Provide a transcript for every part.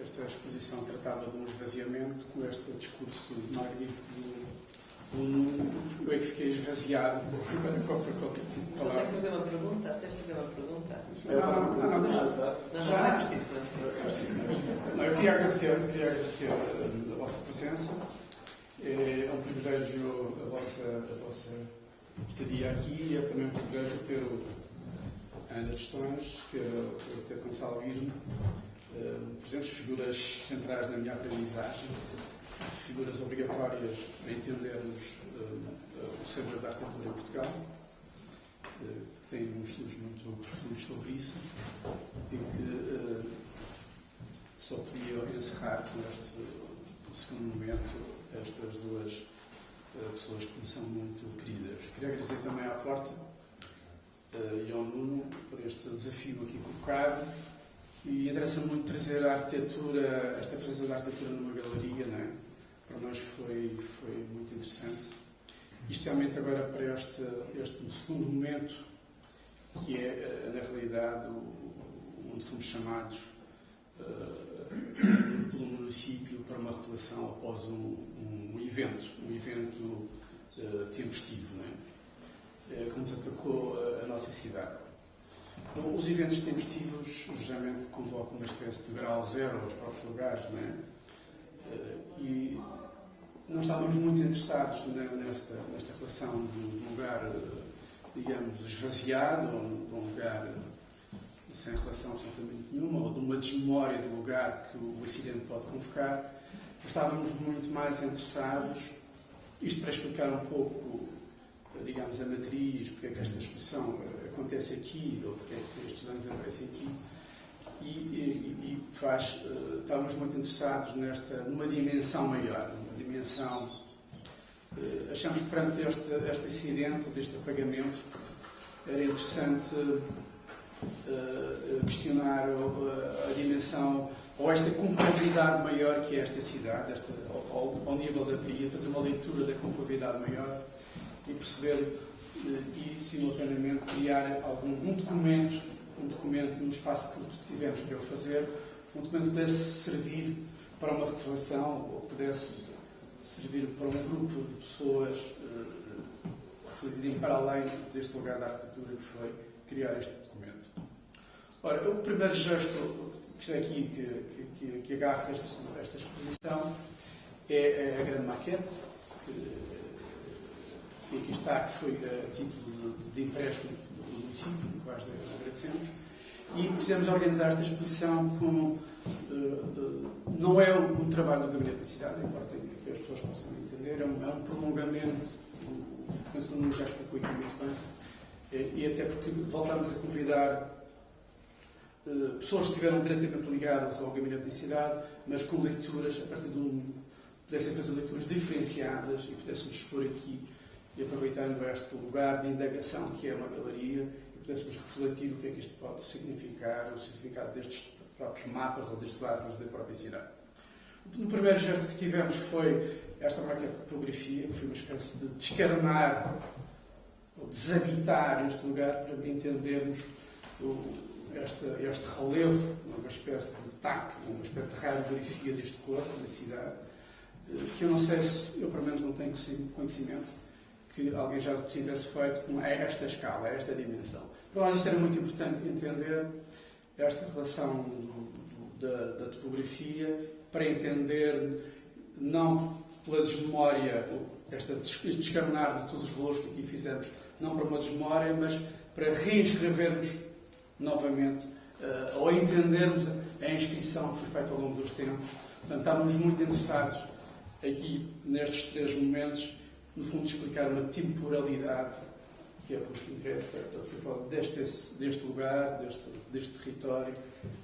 esta exposição tratava de um esvaziamento, com este discurso magnífico do Nuno, eu é que fiquei esvaziado. Agora qualquer tipo de palavra. Tens de fazer uma pergunta? Tens de fazer uma pergunta? Não é preciso. Eu queria agradecer a vossa presença. É um privilégio a vossa estadia aqui. É também um privilégio ter a Ana Tostões, ter Gonçalo Irme, presentes figuras centrais na minha aprendizagem, figuras obrigatórias para entendermos o saber da arquitetura em Portugal, que têm estudos muito profundos sobre isso, e que só podia encerrar com o segundo momento estas duas pessoas que me são muito queridas. Queria agradecer também à Porta e ao Nuno por este desafio aqui colocado, e interessa muito trazer a arquitetura, esta presença da arquitetura numa galeria, não é? Para nós foi muito interessante, especialmente agora para este segundo momento, que é, na realidade, onde fomos chamados pelo município para uma revelação após um evento tempestivo, não é? Que nos atacou a nossa cidade. Bom, os eventos tempestivos geralmente convocam uma espécie de grau zero aos próprios lugares, não é? E não estávamos muito interessados nesta relação de um lugar, digamos, esvaziado, ou de um lugar sem relação absolutamente nenhuma, ou de uma desmemória do lugar que o acidente pode convocar. Estávamos muito mais interessados, isto para explicar um pouco, digamos, a matriz, porque é que esta exposição acontece aqui, ou porque é que estes anos aparecem aqui, e estávamos muito interessados numa dimensão maior, uma dimensão. Achamos que perante este acidente, deste apagamento, era interessante questionar a dimensão, ou esta concavidade maior que é esta cidade, ao nível da Bahia, fazer uma leitura da concavidade maior e perceber e, simultaneamente, criar um documento no espaço curto que tivemos para eu fazer, um documento que pudesse servir para uma reflexão, ou pudesse servir para um grupo de pessoas refletirem para além deste lugar da arquitetura que foi criar este documento. Ora, o primeiro gesto que está aqui, que agarra esta exposição, é a grande maquete, que aqui está, que foi a título de empréstimo do município, que quase agradecemos, e quisemos organizar esta exposição como não é um trabalho do Gabinete da Cidade, importa que as pessoas possam entender, é um prolongamento, penso que o Nuno já explicou aqui muito bem, e até porque voltamos a convidar pessoas que estiveram diretamente ligadas ao Gabinete da Cidade, mas com leituras, a partir de pudessem fazer leituras diferenciadas e pudéssemos expor aqui, e aproveitando este lugar de indagação que é uma galeria, e pudéssemos refletir o que é que isto pode significar, o significado destes próprios mapas ou destes árvores da própria cidade. O primeiro gesto que tivemos foi esta maquete de topografia, que foi uma espécie de descarnar ou desabitar este lugar para entendermos este relevo, uma espécie de taque, uma espécie de radiografia deste corpo, da cidade, que eu não sei se, eu pelo menos não tenho conhecimento, que alguém já tivesse feito a esta escala, a esta dimensão. Para nós isto era muito importante entender esta relação da topografia, para entender, não pela desmemória, este descarnar de todos os valores que aqui fizemos, não para uma desmemória, mas para reescrevermos novamente, ou entendermos a inscrição que foi feita ao longo dos tempos. Portanto, estávamos muito interessados aqui, nestes três momentos, no fundo, explicar uma temporalidade que é o que nos interessa, deste lugar, deste território,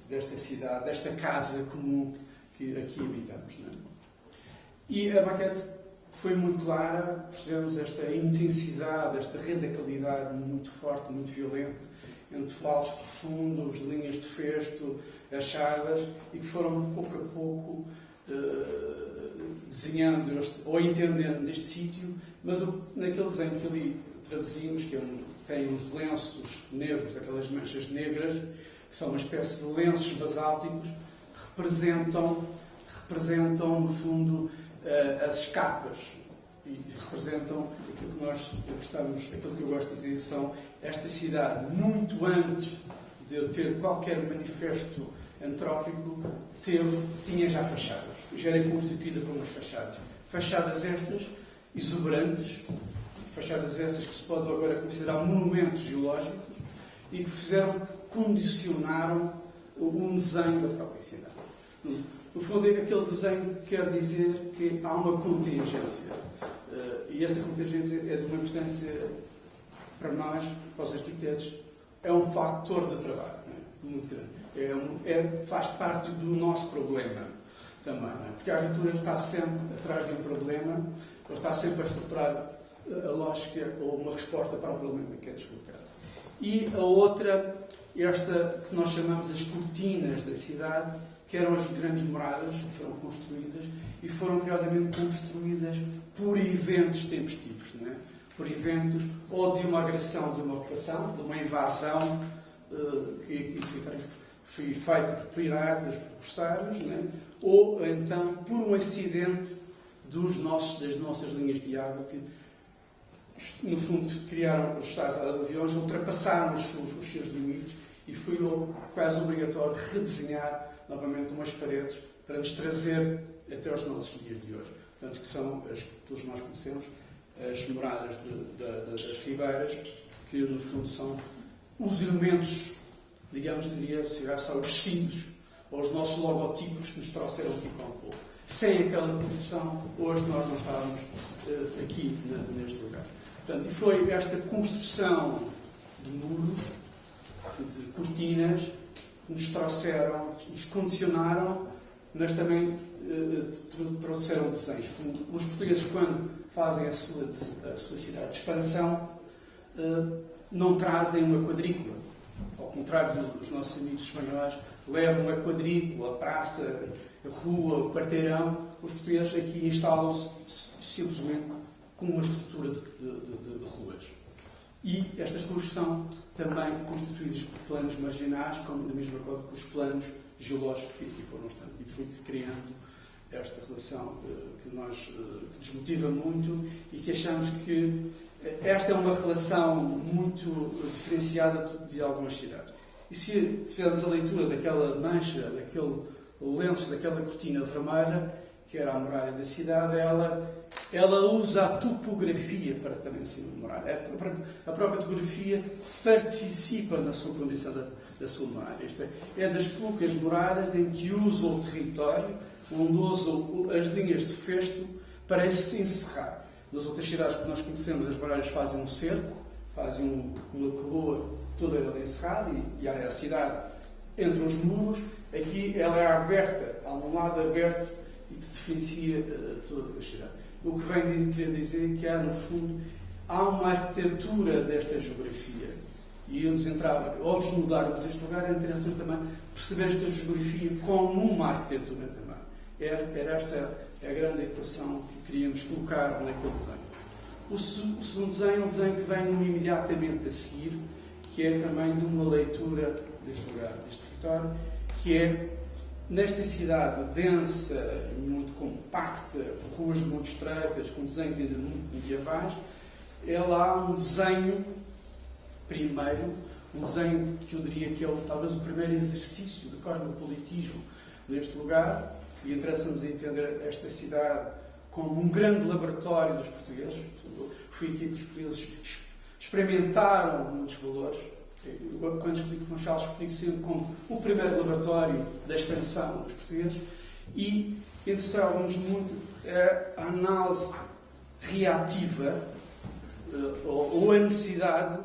desta cidade, desta casa comum que aqui habitamos. Não é? E a maquete foi muito clara, percebemos esta intensidade, esta radicalidade muito forte, muito violenta, entre falos profundos, linhas de festo, achadas, e que foram pouco a pouco desenhando ou entendendo este sítio, mas naquele desenho que ali traduzimos, que tem uns lenços negros, aquelas manchas negras, que são uma espécie de lenços basálticos, representam no fundo, as escapas e representam aquilo que nós gostamos, aquilo que eu gosto de dizer, são esta cidade, muito antes de ter qualquer manifesto antrópico, tinha já fachadas, já era constituída por umas fachadas. Fachadas essas exuberantes, fachadas essas que se pode agora considerar monumentos geológicos e que condicionaram um desenho da própria cidade. No fundo, aquele desenho quer dizer que há uma contingência. E essa contingência é de uma importância para nós, para os arquitetos, é um fator de trabalho, muito grande. Faz parte do nosso problema também. Porque a arquitetura está sempre atrás de um problema, ou está sempre a estruturar a lógica ou uma resposta para o problema que é descolocado. E a outra, esta que nós chamamos as cortinas da cidade, que eram as grandes moradas que foram construídas e foram, curiosamente, construídas por eventos tempestivos, não é? Por eventos ou de uma agressão, de uma ocupação, de uma invasão que foi feita por piratas, por corsários, não é? Ou então por um acidente das nossas linhas de água que, no fundo, criaram os tais aviões, ultrapassaram os seus limites e foi quase obrigatório redesenhar novamente umas paredes para nos trazer até aos nossos dias de hoje. Portanto, que são as que todos nós conhecemos, as moradas das ribeiras, que no fundo são os elementos, digamos, diria, são os símbolos, ou os nossos logotipos que nos trouxeram aqui para o povo. Sem aquela construção, hoje nós não estávamos aqui neste lugar. Portanto, e foi esta construção de muros, de cortinas, que nos trouxeram, nos condicionaram, mas também trouxeram desenhos. Os portugueses, quando fazem a sua cidade de expansão, não trazem uma quadrícula. Ao contrário dos nossos amigos espanhóis, levam uma quadrícula, a praça, a rua, o quarteirão. Os portugueses aqui instalam-se simplesmente com uma estrutura de ruas. E estas ruas são também constituídas por planos marginais, como da mesma coisa que os planos geológicos que aqui foram estando. E foi criando esta relação que nos motiva muito e que achamos que esta é uma relação muito diferenciada de algumas cidades. E se fizermos a leitura daquela mancha, daquele lenço, daquela cortina vermelha, que era a muralha da cidade, ela usa a topografia para também se memorar. A própria topografia participa na sua condição da sua muralha. Isto é das poucas muralhas em que usa o território, onde usa as linhas de festo para se encerrar. Nas outras cidades que nós conhecemos, as muralhas fazem um cerco, fazem uma coroa toda ela encerrada e há a cidade entre os muros. Aqui ela é aberta, há um lado aberto e que diferencia toda a cidade. O que vem querer dizer que há, no fundo, há uma arquitetura desta geografia. E eles entravam, ao desnudarmos este lugar, é interessante também perceber esta geografia como uma arquitetura também. Era esta a grande equação que queríamos colocar naquele desenho. O segundo desenho é um desenho que vem imediatamente a seguir, que é também de uma leitura deste lugar, deste território, que é nesta cidade densa e muito compacta, por ruas muito estreitas, com desenhos ainda muito medievais, há um desenho primeiro, um desenho que eu diria que é talvez o primeiro exercício de cosmopolitismo neste lugar, e interessa-nos entender esta cidade como um grande laboratório dos portugueses. Foi aqui que os portugueses experimentaram muitos valores. Quando explico Funchal, explico sempre como o primeiro laboratório da expansão dos portugueses, e interessava-nos muito a análise reativa ou a necessidade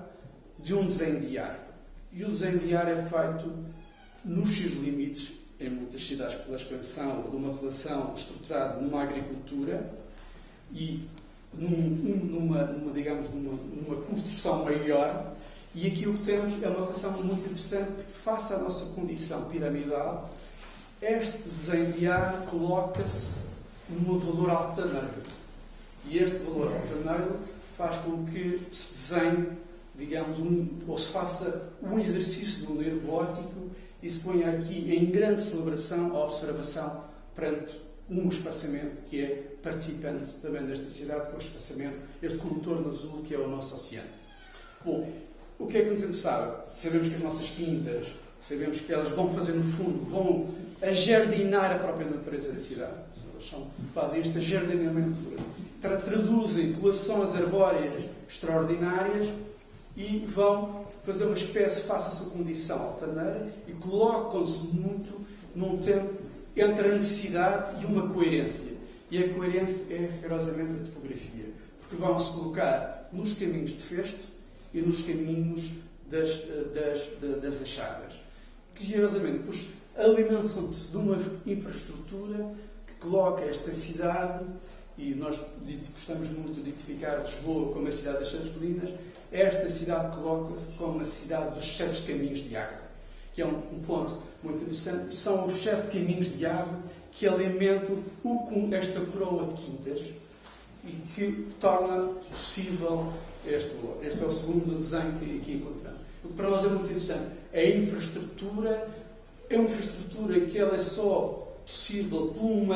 de um desenho diário. E o desenho diário é feito nos seus limites, em muitas cidades, pela expansão de uma relação estruturada numa agricultura e numa construção maior. E aqui o que temos é uma relação muito interessante, porque face à nossa condição piramidal, este desenho diário coloca-se num valor altaneiro. E este valor altaneiro faz com que se desenhe, digamos, ou se faça um exercício do nervo óptico e se ponha aqui em grande celebração a observação perante um espaçamento que é participante também desta cidade, que é o espaçamento, este contorno azul que é o nosso oceano. Bom, o que é que nos interessava? Sabemos que as nossas quintas, sabemos que elas vão fazer, no fundo, vão ajardinar a própria natureza da cidade. Elas fazem este ajardinamento, traduzem colações arbóreas extraordinárias e vão fazer uma espécie, faça a sua condição altaneira e colocam-se muito num tempo entre a necessidade e uma coerência. E a coerência é rigorosamente a topografia, porque vão-se colocar nos caminhos de Festo e nos caminhos das achadas. Que, rigorosamente, alimentam-se de uma infraestrutura que coloca esta cidade, e nós gostamos muito de identificar Lisboa como a cidade das sete colinas, esta cidade coloca-se como a cidade dos sete caminhos de água, que é um ponto muito interessante. São os sete caminhos de água que alimentam esta coroa de quintas e que torna possível este valor. Este é o segundo desenho que encontramos. O que para nós é muito interessante é a infraestrutura. É uma infraestrutura que ela é só possível por um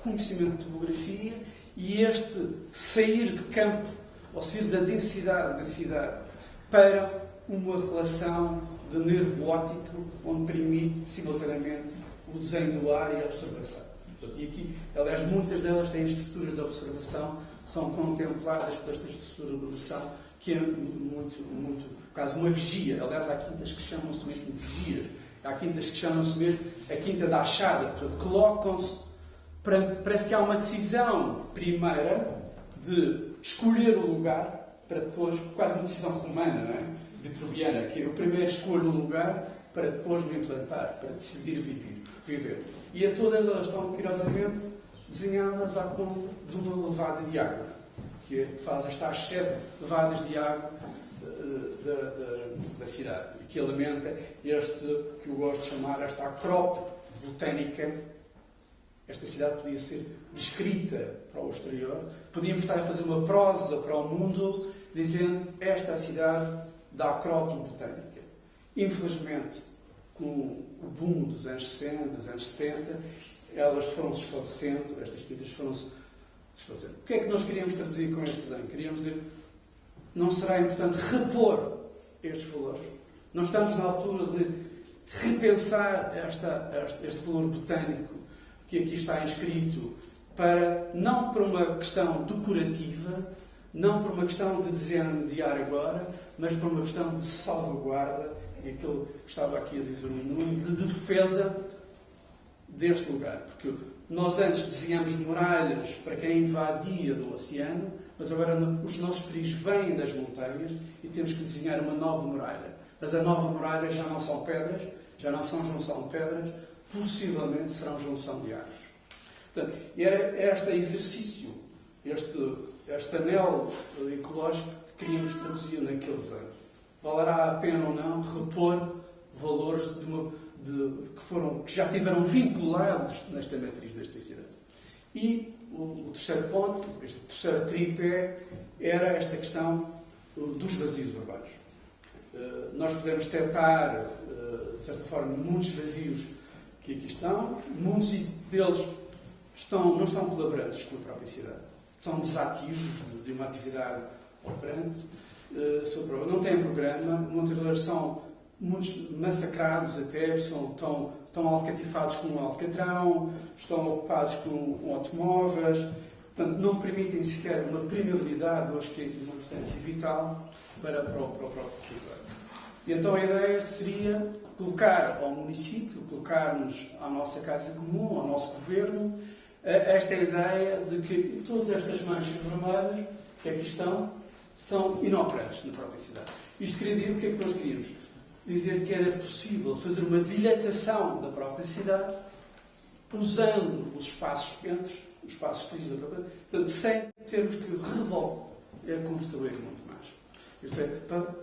conhecimento de topografia e este sair de campo, ou sair da densidade da cidade, para uma relação de nervo óptico, onde permite, simultaneamente, o desenho do ar e a observação. Portanto, e aqui, aliás, muitas delas têm estruturas de observação, são contempladas por esta estrutura de observação, que é muito, quase uma vigia. Aliás, há quintas que chamam-se mesmo vigias. Há quintas que chamam-se mesmo a quinta da achada. Portanto, colocam-se, parece que há uma decisão primeira de escolher o lugar, para depois, quase uma decisão romana, não é? Vitruviana, que eu primeiro escolho um lugar para depois me implantar, para decidir viver. E a todas elas estão, curiosamente, desenhadas à conta de uma levada de água, que faz estas 7 levadas de água da cidade, e que alimenta este, que eu gosto de chamar, esta acrópole botânica. Esta cidade podia ser descrita para o exterior, podíamos estar a fazer uma prosa para o mundo, dizendo esta é a cidade da acrópole botânica. Infelizmente, com o boom dos anos 60, dos anos 70, elas foram-se desfalecendo, estas quintas foram-se desfazendo. O que é que nós queríamos traduzir com este desenho? Queríamos dizer, não será importante repor estes valores? Não estamos na altura de repensar este valor botânico que aqui está inscrito, não para uma questão decorativa, não por uma questão de desenho de ar agora, mas por uma questão de salvaguarda, e aquilo que estava aqui a dizer de defesa deste lugar. Porque nós antes desenhamos muralhas para quem invadia do oceano, mas agora os nossos perigos vêm das montanhas e temos que desenhar uma nova muralha. Mas a nova muralha já não são pedras, já não são junção de pedras, possivelmente serão junção de árvores. Portanto, era este exercício, este anel ecológico que queríamos traduzir naquele desenho. Valerá a pena ou não repor valores que já estiveram vinculados nesta matriz desta cidade. E o terceiro ponto, este terceiro tripé, era esta questão dos vazios urbanos. Nós podemos detectar, de certa forma, muitos vazios que aqui estão, muitos deles não estão colaborantes com a própria cidade. São desativos de uma atividade operante, não têm programa, muitas deles são muitos massacrados até, estão alcatifados com um alcatrão, estão ocupados com automóveis, portanto não permitem sequer uma permeabilidade, hoje que é uma distância vital para o próprio território. E então a ideia seria colocar ao município, colocar-nos à nossa casa comum, ao nosso governo, esta ideia de que todas estas manchas vermelhas que aqui estão são inoperantes na própria cidade. Isto queria dizer o que é que nós queríamos? Dizer que era possível fazer uma dilatação da própria cidade usando os espaços quentes, os espaços frios da própria cidade, portanto, sem termos que construir muito mais. Isto é,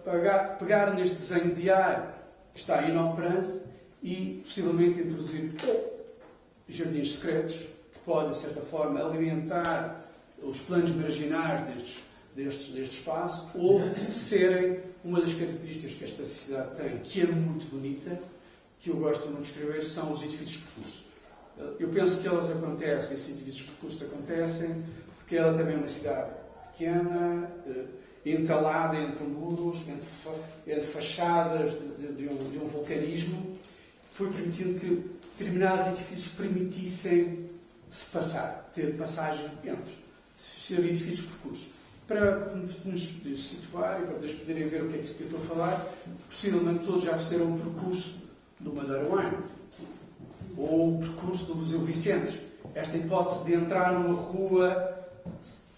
para pegar neste desenho de ar que está inoperante e possivelmente introduzir jardins secretos que podem, de certa forma, alimentar os planos marginais deste espaço ou serem uma das características que esta cidade tem, que é muito bonita, que eu gosto muito de escrever são os edifícios de percurso. Eu penso que elas acontecem, esses edifícios de percurso acontecem, porque ela também é uma cidade pequena, entalada entre muros, entre fachadas de um vulcanismo, foi permitindo que determinados edifícios permitissem se passar, ter passagem entre, ser edifícios de percurso. Para nos situar e para vocês poderem ver o que é que eu estou a falar, possivelmente todos já fizeram o percurso do Madeira Wine, ou o percurso do Museu Vicentes. Esta hipótese de entrar numa rua,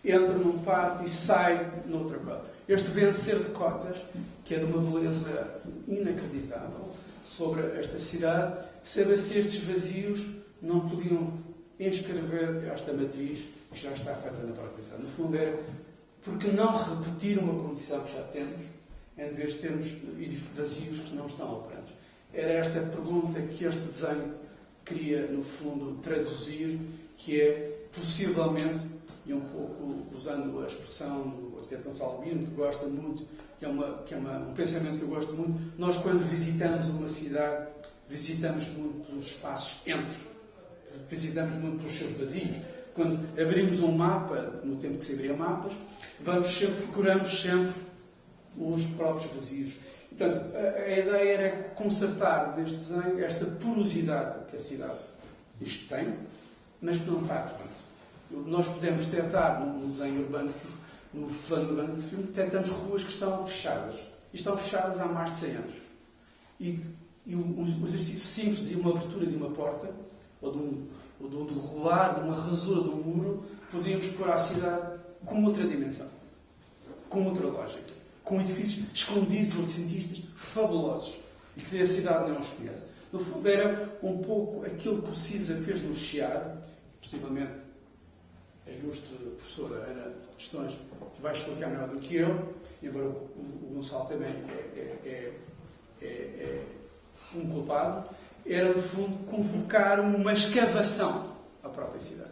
entra num pátio e sai noutra cota. Este vencer de cotas, que é de uma beleza inacreditável sobre esta cidade, sabe se estes vazios não podiam inscrever esta matriz que já está feita na própria cidade. No fundo, era porque não repetir uma condição que já temos, em vez de termos vazios que não estão operantes. Era esta pergunta que este desenho queria, no fundo, traduzir, que é, possivelmente, e um pouco usando a expressão do arquiteto Gonçalo Bino, que gosta muito, que é um pensamento que eu gosto muito, nós, quando visitamos uma cidade, visitamos muito os espaços entre, visitamos muito os seus vazios. Quando abrimos um mapa, no tempo que se abria mapas, procuramos sempre os próprios vazios. Portanto, a ideia era consertar neste desenho esta porosidade que a cidade isto tem, mas que não está tanto. Nós podemos tentar, no desenho urbano, no plano urbano do filme, tentamos ruas que estão fechadas. E estão fechadas há mais de 100 anos. E o exercício simples de uma abertura de uma porta, ou de um derrubar, de uma rasura de um muro, podíamos pôr a cidade com outra dimensão, com outra lógica, com edifícios escondidos por cientistas fabulosos e que a cidade não os conhece. No fundo, era um pouco aquilo que o CISA fez no Chiado, possivelmente a ilustre professora Ana de Questões vai explicar melhor do que eu, embora o Gonçalo também é um culpado, era, no fundo, convocar uma escavação à própria cidade.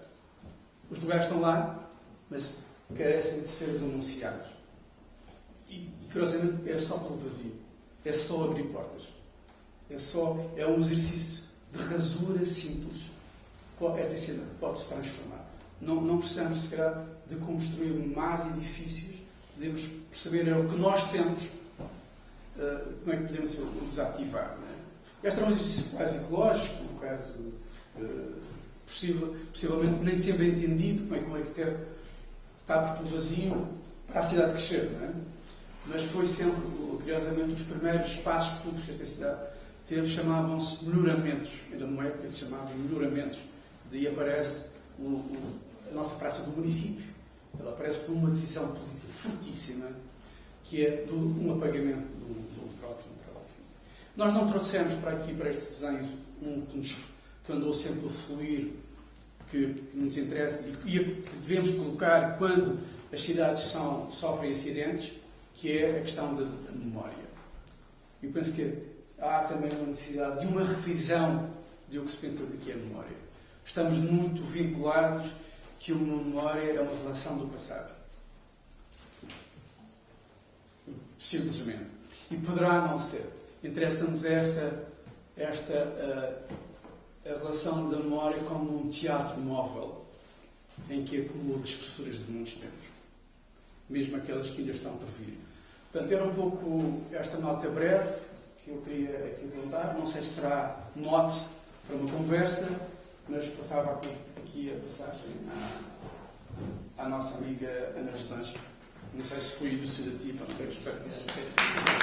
Os lugares estão lá, mas carecem de ser denunciados. E curiosamente, é só pelo vazio. É só abrir portas. É um exercício de rasura simples. Esta cidade pode se transformar. Não precisamos, se calhar, de construir mais edifícios. Podemos perceber o que nós temos, como é que podemos desativar. Não é? Este é um exercício quase ecológico, um caso possivelmente nem sempre entendido, como é que um arquiteto está pelo vazio para a cidade crescer, não é? Mas foi sempre, curiosamente, os primeiros espaços públicos que esta cidade teve chamavam-se melhoramentos. Ainda numa época se chamavam melhoramentos. Daí aparece a nossa praça do município. Ela aparece por uma decisão política fortíssima, que é um apagamento do próprio. Nós não trouxemos para aqui, para estes desenhos, que andou sempre a fluir, que nos interessa e que devemos colocar quando as cidades sofrem acidentes, que é a questão da memória. Eu penso que há também uma necessidade de uma revisão de o que se pensa do que é a memória. Estamos muito vinculados que uma memória é uma relação do passado. Simplesmente. E poderá não ser. Interessa-nos a relação da memória como um teatro móvel em que acumula espessuras de muitos tempos, mesmo aquelas que ainda estão por vir. Portanto, era um pouco esta nota breve que eu queria aqui perguntar. Não sei se será mote para uma conversa, mas passava aqui a passagem à nossa amiga Ana Questões. Não sei se foi elucidativa, não sei.